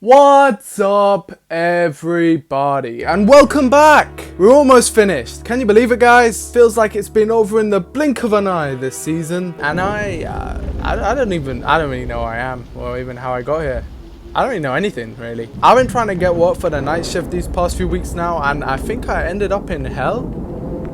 What's up, everybody, and welcome back! We're almost finished. Can you believe it, guys? Feels like it's been over in the blink of an eye this season, and I don't really know where I am, or even how I got here. I don't really know anything, really. I've been trying to get work for the night shift these past few weeks now, and I think I ended up in hell?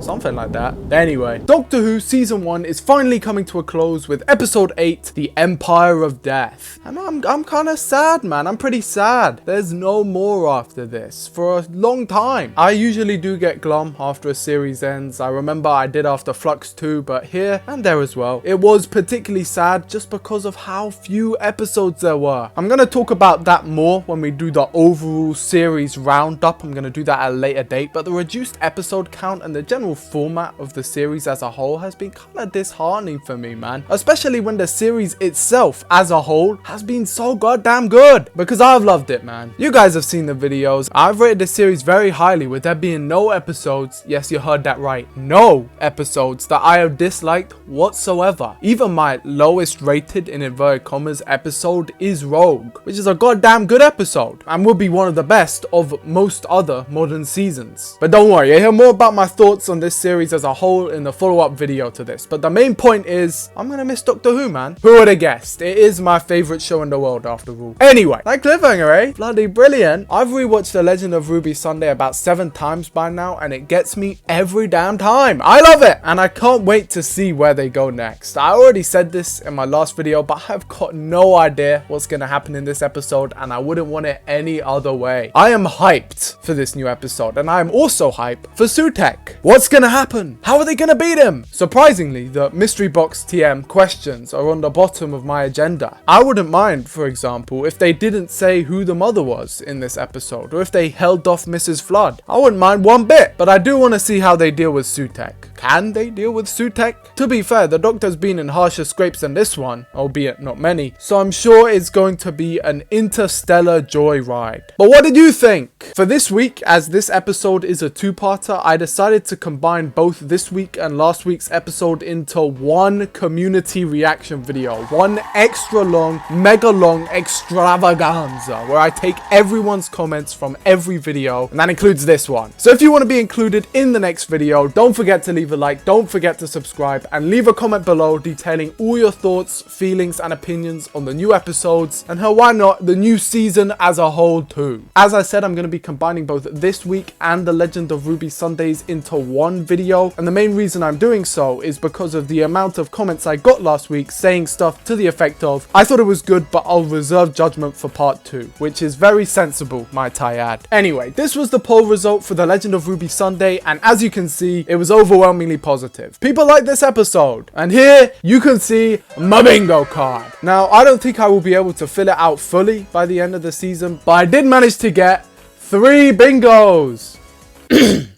Something like that. Anyway, Doctor Who Season 1 is finally coming to a close with Episode 8, The Empire of Death. And I'm kind of sad, man. I'm pretty sad. There's no more after this for a long time. I usually do get glum after a series ends. I remember I did after Flux 2, but here and there as well. It was particularly sad just because of how few episodes there were. I'm going to talk about that more when we do the overall series roundup. I'm going to do that at a later date, but the reduced episode count and the general format of the series as a whole has been kind of disheartening for me, man. Especially when the series itself as a whole has been so goddamn good, because I've loved it, man. You guys have seen the videos. I've rated the series very highly, with there being no episodes, yes, you heard that right, no episodes that I have disliked whatsoever. Even my lowest rated, in inverted commas, episode is Rogue, which is a goddamn good episode and will be one of the best of most other modern seasons. But don't worry, you'll hear more about my thoughts on this series as a whole in the follow-up video to this. But the main point is, I'm gonna miss Doctor Who, man. Who would have guessed? It is my favorite show in the world, after all. Anyway, that cliffhanger, eh? Bloody brilliant. I've rewatched The Legend of Ruby Sunday about 7 times by now, and it gets me every damn time. I love it, and I can't wait to see where they go next. I already said this in my last video, but I've got no idea what's gonna happen in this episode, and I wouldn't want it any other way. I am hyped for this new episode, and I am also hyped for Sutekh. What's gonna happen? How are they gonna beat him? Surprisingly, the mystery box TM questions are on the bottom of my agenda. I wouldn't mind, for example, if they didn't say who the mother was in this episode, or if they held off Mrs. Flood. I wouldn't mind one bit, but I do want to see how they deal with Sutekh. Can they deal with Sutekh? To be fair, the Doctor's been in harsher scrapes than this one, albeit not many, so I'm sure it's going to be an interstellar joyride. But what did you think? For this week, as this episode is a two-parter, I decided to combine both this week and last week's episode into one community reaction video, one extra long, mega long extravaganza where I take everyone's comments from every video, and that includes this one. So if you want to be included in the next video, don't forget to leave a like, don't forget to subscribe, and leave a comment below detailing all your thoughts, feelings and opinions on the new episodes, and hell, why not the new season as a whole too. As I said, I'm going to be combining both this week and The Legend of Ruby Sundays into one video, and the main reason I'm doing so is because of the amount of comments I got last week saying stuff to the effect of, I thought it was good, but I'll reserve judgment for part 2, which is very sensible, might I add. Anyway, this was the poll result for The Legend of Ruby Sunday, and as you can see, it was overwhelmingly positive. People like this episode, and here you can see my bingo card. Now, I don't think I will be able to fill it out fully by the end of the season, but I did manage to get 3 bingos.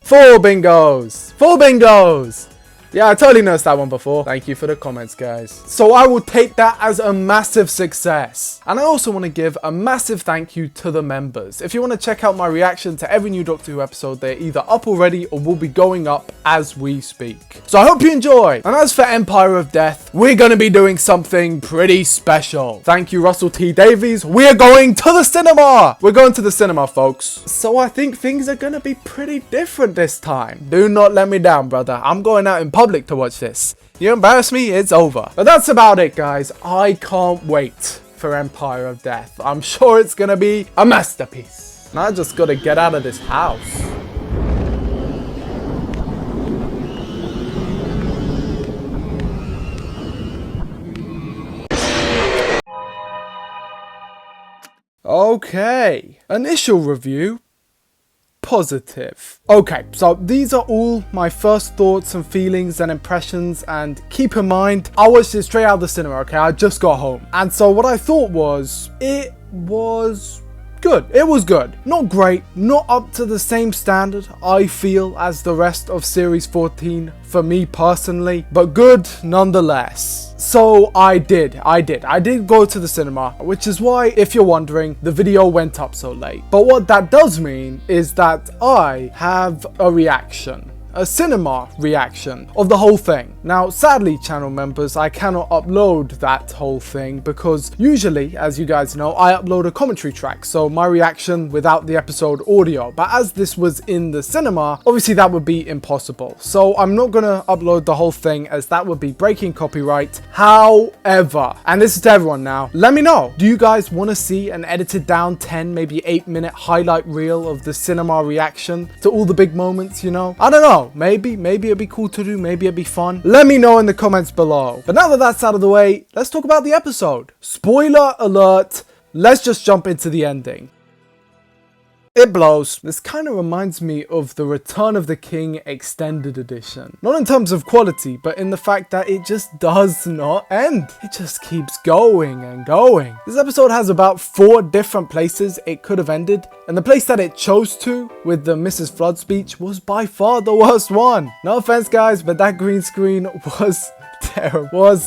4 bingos. 4 bingos. Yeah, I totally noticed that one before. Thank you for the comments, guys. So I will take that as a massive success. And I also want to give a massive thank you to the members. If you want to check out my reaction to every new Doctor Who episode, they're either up already or will be going up as we speak. So I hope you enjoy. And as for Empire of Death, we're going to be doing something pretty special. Thank you, Russell T Davies. We're going to the cinema. We're going to the cinema, folks. So I think things are going to be pretty different this time. Do not let me down, brother. I'm going out in public to watch this. You embarrass me, it's over. But that's about it, guys. I can't wait for Empire of Death. I'm sure it's gonna be a masterpiece. And I just gotta get out of this house. Okay, initial review. Positive. Okay, so these are all my first thoughts and feelings and impressions, and keep in mind, I watched it straight out of the cinema, okay? I just got home. And so what I thought was, it was good. It was good. Not great, not up to the same standard, I feel, as the rest of Series 14 for me personally, but good nonetheless. So I did go to the cinema, which is why, if you're wondering, the video went up so late. But what that does mean is that I have a reaction. a cinema reaction of the whole thing. Now, sadly, channel members, I cannot upload that whole thing because usually, as you guys know, I upload a commentary track, so my reaction without the episode audio. But as this was in the cinema, obviously that would be impossible. So I'm not gonna upload the whole thing as that would be breaking copyright. However, and this is to everyone now, let me know, do you guys want to see an edited down 10, maybe 8-minute highlight reel of the cinema reaction to all the big moments, you know? I don't know, maybe it'd be cool to do, maybe it'd be fun. Let me know in the comments below. But now that that's out of the way, let's talk about the episode. Spoiler alert, let's just jump into the ending. It blows. This kind of reminds me of the Return of the King Extended Edition. Not in terms of quality, but in the fact that it just does not end. It just keeps going and going. This episode has about 4 different places it could have ended, and the place that it chose to, with the Mrs. Flood speech, was by far the worst one. No offense guys, but that green screen was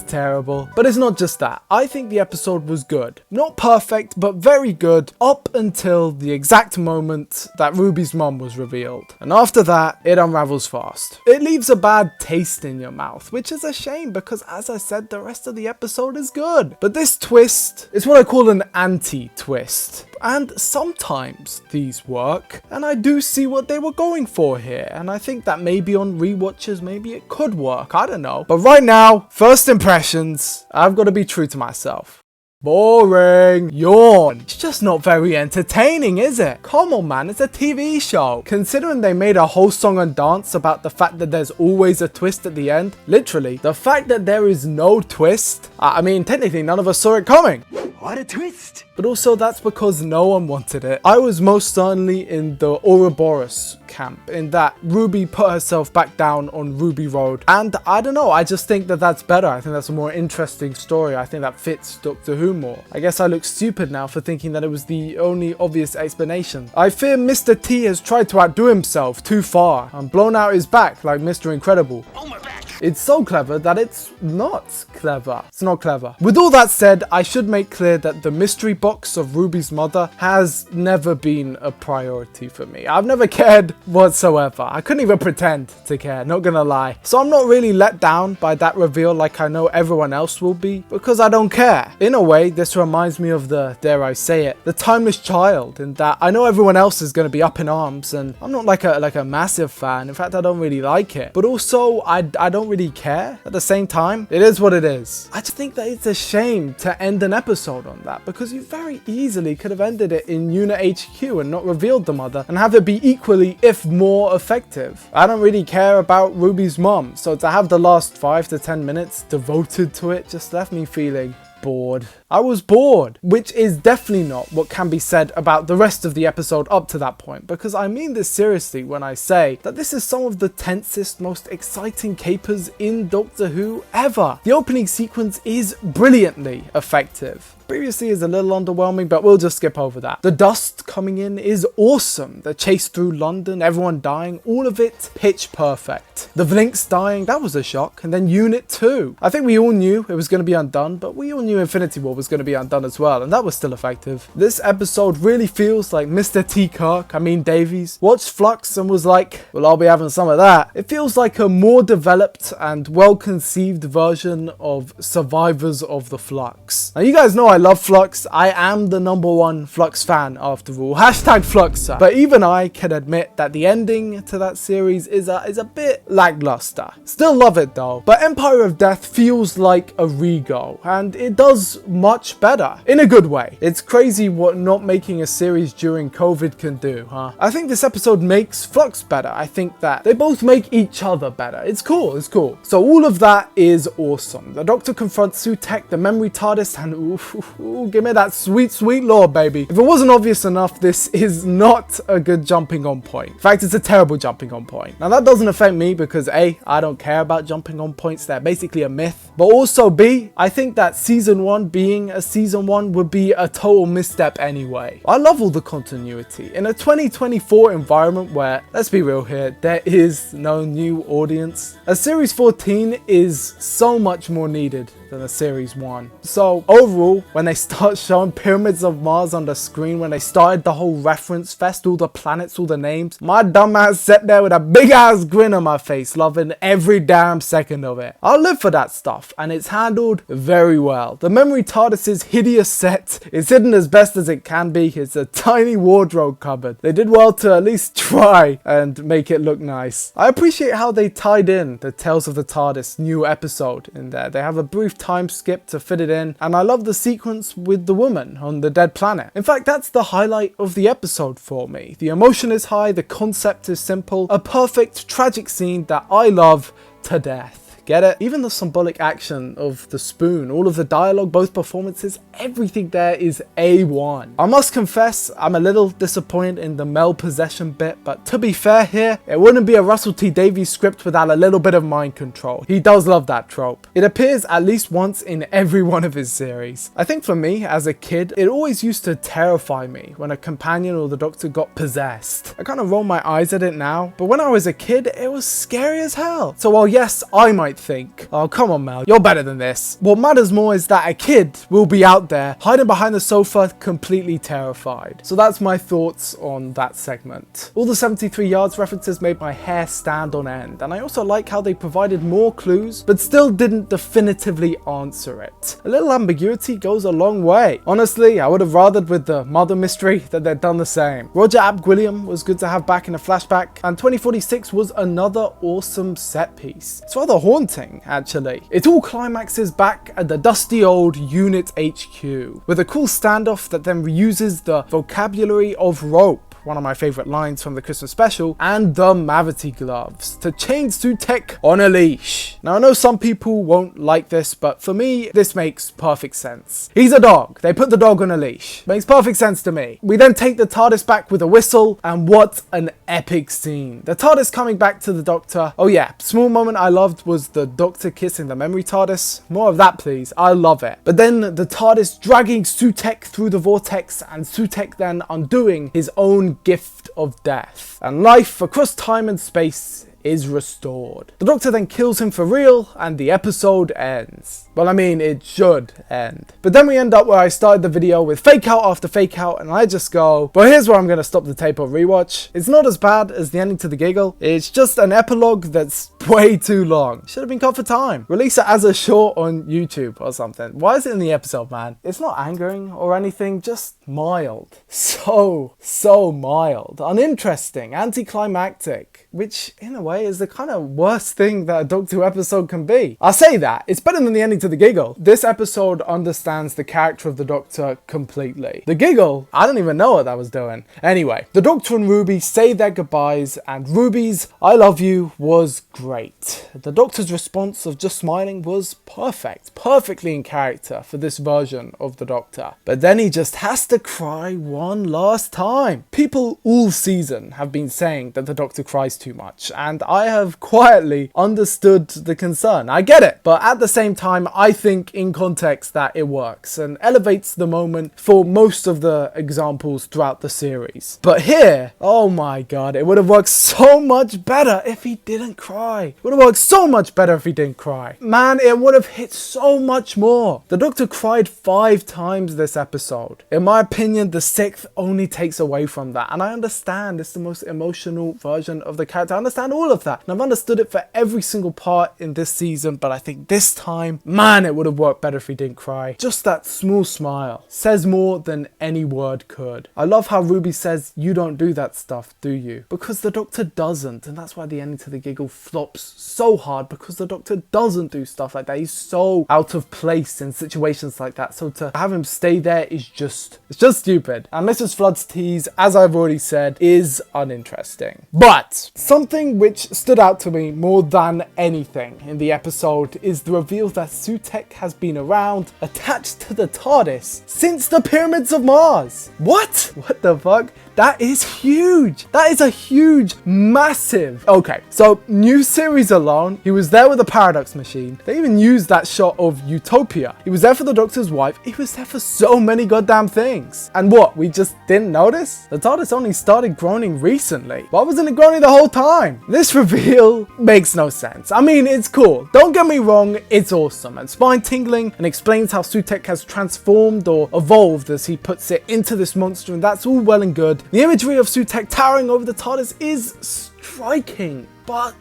terrible. But it's not just that. I think the episode was good. Not perfect, but very good up until the exact moment that Ruby's mum was revealed. And after that, it unravels fast. It leaves a bad taste in your mouth, which is a shame because, as I said, the rest of the episode is good. But this twist is what I call an anti-twist. And sometimes these work, and I do see what they were going for here, and I think that maybe on rewatches, maybe it could work, I don't know. But right now, first impressions, I've got to be true to myself. Boring. Yawn. It's just not very entertaining, is it? Come on, man, it's a TV show. Considering they made a whole song and dance about the fact that there's always a twist at the end, literally, the fact that there is no twist, I mean, technically none of us saw it coming. What a twist! But also that's because no one wanted it. I was most certainly in the Ouroboros camp, in that Ruby put herself back down on Ruby Road. And I don't know, I just think that that's better. I think that's a more interesting story. I think that fits Doctor Who more. I guess I look stupid now for thinking that it was the only obvious explanation. I fear Mr. T has tried to outdo himself too far and blown out his back like Mr. Incredible. Oh, my back! It's so clever that it's not clever. It's not clever. With all that said, I should make clear that the mystery box of Ruby's mother has never been a priority for me. I've never cared whatsoever. I couldn't even pretend to care, not gonna lie. So I'm not really let down by that reveal like I know everyone else will be, because I don't care. In a way, this reminds me of the, dare I say it, the timeless child, in that I know everyone else is gonna be up in arms, and I'm not like a massive fan. In fact, I don't really like it. But also, I don't really care at the same time. It is what it is. I just think that it's a shame to end an episode on that, because you very easily could have ended it in Unit HQ and not revealed the mother and have it be equally, if more, effective. I don't really care about Ruby's mom, so to have the last 5 to 10 minutes devoted to it just left me feeling bored. I was bored, which is definitely not what can be said about the rest of the episode up to that point, because I mean this seriously when I say that this is some of the tensest, most exciting capers in Doctor Who ever. The opening sequence is brilliantly effective. Previously is a little underwhelming, but we'll just skip over that. The dust coming in is awesome. The chase through London, everyone dying, all of it pitch perfect. The Vlinks dying, that was a shock. And then Unit 2. I think we all knew it was going to be undone, but we all knew Infinity War was going to be undone as well, and that was still effective. This episode really feels like Mr. T. Kirk, Davies, watched Flux and was like, well, I'll be having some of that. It feels like a more developed and well-conceived version of Survivors of the Flux. Now, you guys know I love Flux. I am the #1 Flux fan after all. Hashtag Fluxer. But even I can admit that the ending to that series is a bit lackluster. Still love it though. But Empire of Death feels like a rego, and it does much better. In a good way. It's crazy what not making a series during COVID can do, huh? I think this episode makes Flux better. I think that they both make each other better. It's cool, it's cool. So all of that is awesome. The Doctor confronts Sutekh, the memory TARDIS, and ooh, give me that sweet, sweet lore, baby. If it wasn't obvious enough, this is not a good jumping on point. In fact, it's a terrible jumping on point. Now that doesn't affect me because A, I don't care about jumping on points. They're basically a myth. But also B, I think that season 1 being a season 1 would be a total misstep anyway. I love all the continuity. In a 2024 environment where, let's be real here, there is no new audience, a series 14 is so much more needed than the series 1. So overall, when they start showing Pyramids of Mars on the screen, when they started the whole reference fest, all the planets, all the names, my dumbass sat there with a big ass grin on my face, loving every damn second of it. I'll live for that stuff, and it's handled very well. The memory TARDIS's hideous set is hidden as best as it can be. It's a tiny wardrobe cupboard. They did well to at least try and make it look nice. I appreciate how they tied in the Tales of the TARDIS new episode in there. They have a brief time skip to fit it in, and I love the sequence with the woman on the dead planet. In fact, that's the highlight of the episode for me. The emotion is high, the concept is simple, a perfect tragic scene that I love to death. Get it? Even the symbolic action of the spoon, all of the dialogue, both performances, everything there is A1. I must confess, I'm a little disappointed in the Mel possession bit, but to be fair here, it wouldn't be a Russell T Davies script without a little bit of mind control. He does love that trope. It appears at least once in every one of his series. I think for me, as a kid, it always used to terrify me when a companion or the Doctor got possessed. I kind of roll my eyes at it now, but when I was a kid, it was scary as hell. So while yes, I might think, oh come on Mel, you're better than this, what matters more is that a kid will be out there hiding behind the sofa completely terrified. So that's my thoughts on that segment. All the 73 yards references made my hair stand on end, and I also like how they provided more clues but still didn't definitively answer it. A little ambiguity goes a long way. Honestly, I would have rathered with the mother mystery that they'd done the same. Roger Ap Gwilliam was good to have back in a flashback, and 2046 was another awesome set piece. It's rather haunting actually. It all climaxes back at the dusty old Unit HQ, with a cool standoff that then reuses the vocabulary of rope, one of my favorite lines from the Christmas special, and the Mavity gloves to chain Sutekh on a leash. Now I know some people won't like this, but for me this makes perfect sense. He's a dog, they put the dog on a leash. Makes perfect sense to me. We then take the TARDIS back with a whistle, and what an epic scene. The TARDIS coming back to the Doctor. Oh yeah, small moment I loved was the Doctor kissing the memory TARDIS. More of that please, I love it. But then the TARDIS dragging Sutekh through the vortex, and Sutekh then undoing his own gift of death, and life across time and space is restored. The Doctor then kills him for real, and the episode ends. Well, I mean, it should end. But then we end up where I started the video, with fake out after fake out, and I just go, but here's where I'm going to stop the tape or rewatch. It's not as bad as the ending to the giggle. It's just an epilogue that's way too long. Should have been cut for time. Release it as a short on YouTube or something. Why is it in the episode, man? It's not angering or anything, just mild. So mild. Uninteresting. Anticlimactic. Which, in a way, is the kind of worst thing that a Doctor Who episode can be. I say that, it's better than the ending to the giggle. This episode understands the character of the Doctor completely. The giggle, I don't even know what that was doing. Anyway, the Doctor and Ruby say their goodbyes, and Ruby's I love you was great. The Doctor's response of just smiling was perfect. Perfectly in character for this version of the Doctor. But then he just has to cry one last time. People all season have been saying that the Doctor cries too much, and I have quietly understood the concern. I get it, but at the same time, I think in context that it works and elevates the moment for most of the examples throughout the series. But here, oh my god, it would have worked so much better if he didn't cry. It would have worked so much better if he didn't cry. Man, it would have hit so much more. The Doctor cried 5 times this episode. In my opinion, the 6th only takes away from that, and I understand it's the most emotional version of the character. I understand all of that, and I've understood it for every single part in this season, but I think this time, man, it would have worked better if he didn't cry. Just that small smile says more than any word could. I love how Ruby says, you don't do that stuff, do you? Because the Doctor doesn't, and that's why the ending to the giggle flops so hard, because the Doctor doesn't do stuff like that. He's so out of place in situations like that, so to have him stay there is it's just stupid. And Mrs. Flood's tease, as I've already said, is uninteresting. But something which stood out to me more than anything in the episode is the reveal that Sutekh has been around, attached to the TARDIS, since the Pyramids of Mars. What? What the fuck? That is huge. That is a huge, massive... Okay, so new series alone, he was there with the Paradox Machine. They even used that shot of Utopia. He was there for the Doctor's wife. He was there for so many goddamn things. And what, we just didn't notice? The TARDIS only started groaning recently. Why wasn't it groaning the whole time? This reveal makes no sense. I mean, it's cool. Don't get me wrong, it's awesome and spine tingling and explains how Sutekh has transformed or evolved, as he puts it, into this monster, and that's all well and good. The imagery of Sutekh towering over the TARDIS is striking, but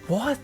what?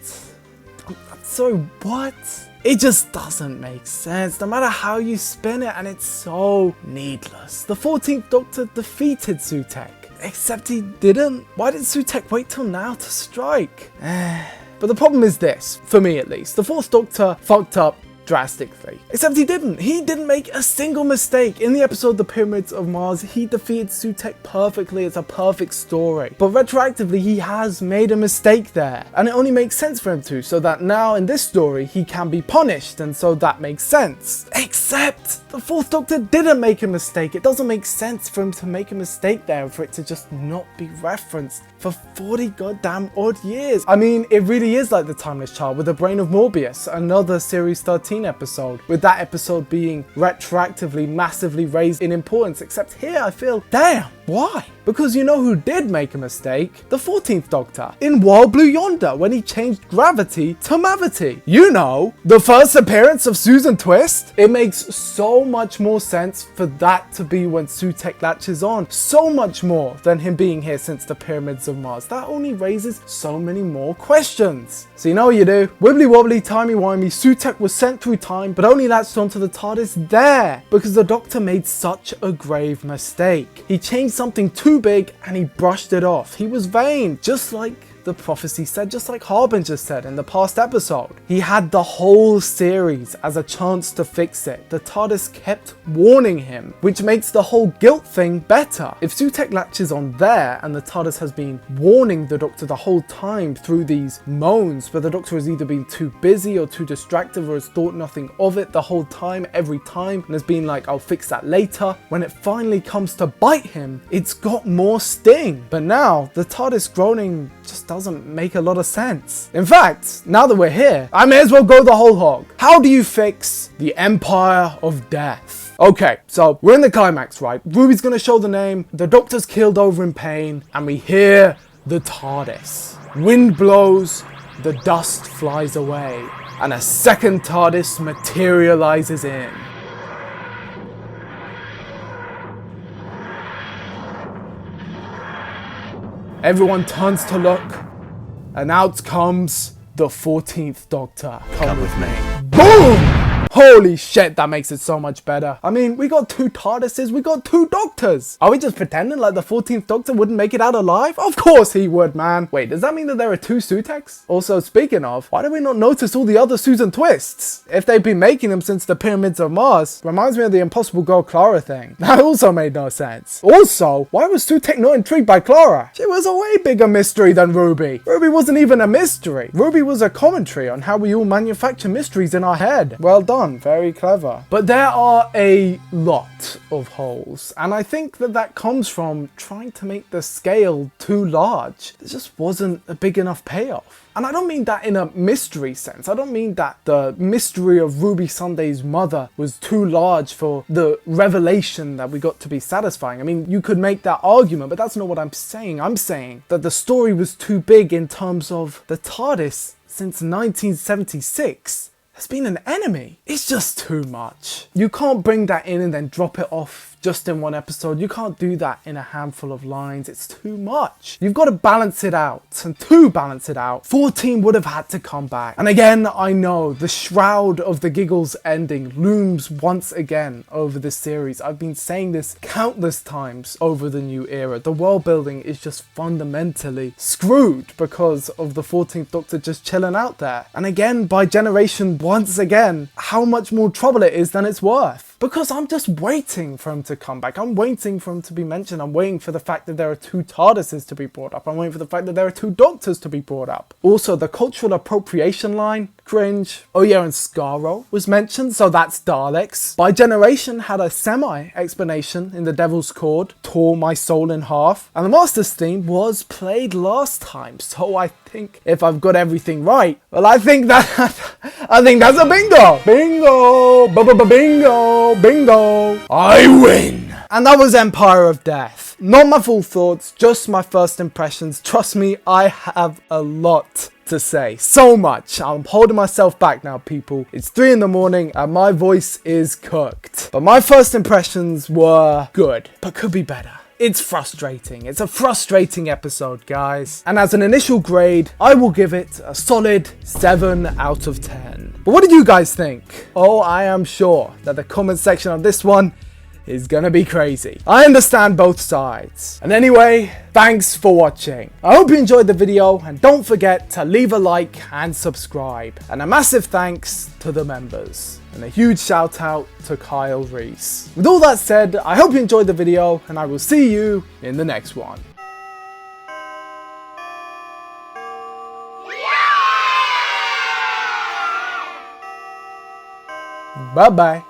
So what? It just doesn't make sense, no matter how you spin it, and it's so needless. The 14th Doctor defeated Sutekh, except he didn't. Why did Sutekh wait till now to strike? But the problem is this, for me at least. The 4th Doctor fucked up drastically. Except he didn't. He didn't make a single mistake. In the episode The Pyramids of Mars, he defeated Sutekh perfectly. It's a perfect story. But retroactively, he has made a mistake there. And it only makes sense for him to, so that now in this story, he can be punished. And so that makes sense. Except the 4th Doctor didn't make a mistake. It doesn't make sense for him to make a mistake there and for it to just not be referenced for 40 goddamn odd years. I mean, it really is like The Timeless Child with The Brain of Morbius, another Series 13 episode, with that episode being retroactively massively raised in importance. Except here I feel, damn, why? Because you know who did make a mistake? The 14th Doctor in Wild Blue Yonder, when he changed gravity to Mavity. You know, the first appearance of Susan Twist. It makes so much more sense for that to be when Sutekh latches on. So much more than him being here since the Pyramids of Mars. That only raises so many more questions. So you know what you do? Wibbly wobbly, timey-wimey, Sutekh was sent through time, but only latched onto the TARDIS there, because the Doctor made such a grave mistake. He changed something too big and he brushed it off. He was vain, just like the prophecy said, just like Harbinger said in the past episode. He had the whole series as a chance to fix it. The TARDIS kept warning him, which makes the whole guilt thing better. If Sutekh latches on there and the TARDIS has been warning the Doctor the whole time through these moans, but the Doctor has either been too busy or too distracted or has thought nothing of it the whole time, every time, and has been like, I'll fix that later. When it finally comes to bite him, it's got more sting. But now the TARDIS groaning just doesn't make a lot of sense. In fact, now that we're here, I may as well go the whole hog. How do you fix the Empire of Death? Okay, so we're in the climax, right? Ruby's gonna show the name, the Doctor's keeled over in pain, and we hear the TARDIS. Wind blows, the dust flies away, and a second TARDIS materializes in. Everyone turns to look, and out comes the 14th Doctor. Come with me. Boom! Holy shit, that makes it so much better. I mean, we got 2 TARDISes, we got 2 Doctors. Are we just pretending like the 14th Doctor wouldn't make it out alive? Of course he would, man. Wait, does that mean that there are 2 Sutekhs? Also, speaking of, why did we not notice all the other Susan Twists? If they've been making them since the Pyramids of Mars, reminds me of the Impossible Girl Clara thing. That also made no sense. Also, why was Sutekh not intrigued by Clara? She was a way bigger mystery than Ruby. Ruby wasn't even a mystery. Ruby was a commentary on how we all manufacture mysteries in our head. Well done. Very clever. But there are a lot of holes, and I think that comes from trying to make the scale too large. There just wasn't a big enough payoff. And I don't mean that in a mystery sense. I don't mean that the mystery of Ruby Sunday's mother was too large for the revelation that we got to be satisfying. I mean, you could make that argument, but that's not what I'm saying. I'm saying that the story was too big in terms of the TARDIS since 1976 has been an enemy. It's just too much. You can't bring that in and then drop it off just in one episode. You can't do that in a handful of lines. It's too much. You've got to balance it out. And to balance it out, 14 would have had to come back. And again, I know the shroud of the Giggles ending looms once again over this series. I've been saying this countless times over the new era. The world building is just fundamentally screwed because of the 14th Doctor just chilling out there. And again, by generation, once again, how much more trouble it is than it's worth. because I'm just waiting for him to come back. I'm waiting for him to be mentioned. I'm waiting for the fact that there are 2 TARDISes to be brought up. I'm waiting for the fact that there are 2 Doctors to be brought up. Also, the cultural appropriation line, cringe. Oh yeah, and Skaro was mentioned, so that's Daleks. By Generation had a semi-explanation in The Devil's Chord, tore my soul in half. And the Master's theme was played last time, so I think if I've got everything right, well, I think that's a bingo! Bingo! Bingo! Bingo! I win! And that was Empire of Death. Not my full thoughts, just my first impressions. Trust me, I have a lot to say. So much. I'm holding myself back now, people. It's 3 in the morning and my voice is cooked. But my first impressions were good, but could be better. It's frustrating. It's a frustrating episode, guys. And as an initial grade, I will give it a solid 7 out of 10. But what did you guys think? Oh, I am sure that the comment section of this one is gonna be crazy. I understand both sides. And anyway, thanks for watching. I hope you enjoyed the video, and don't forget to leave a like and subscribe. And a massive thanks to the members. And a huge shout out to Kyle Reese. With all that said, I hope you enjoyed the video, and I will see you in the next one. Bye bye.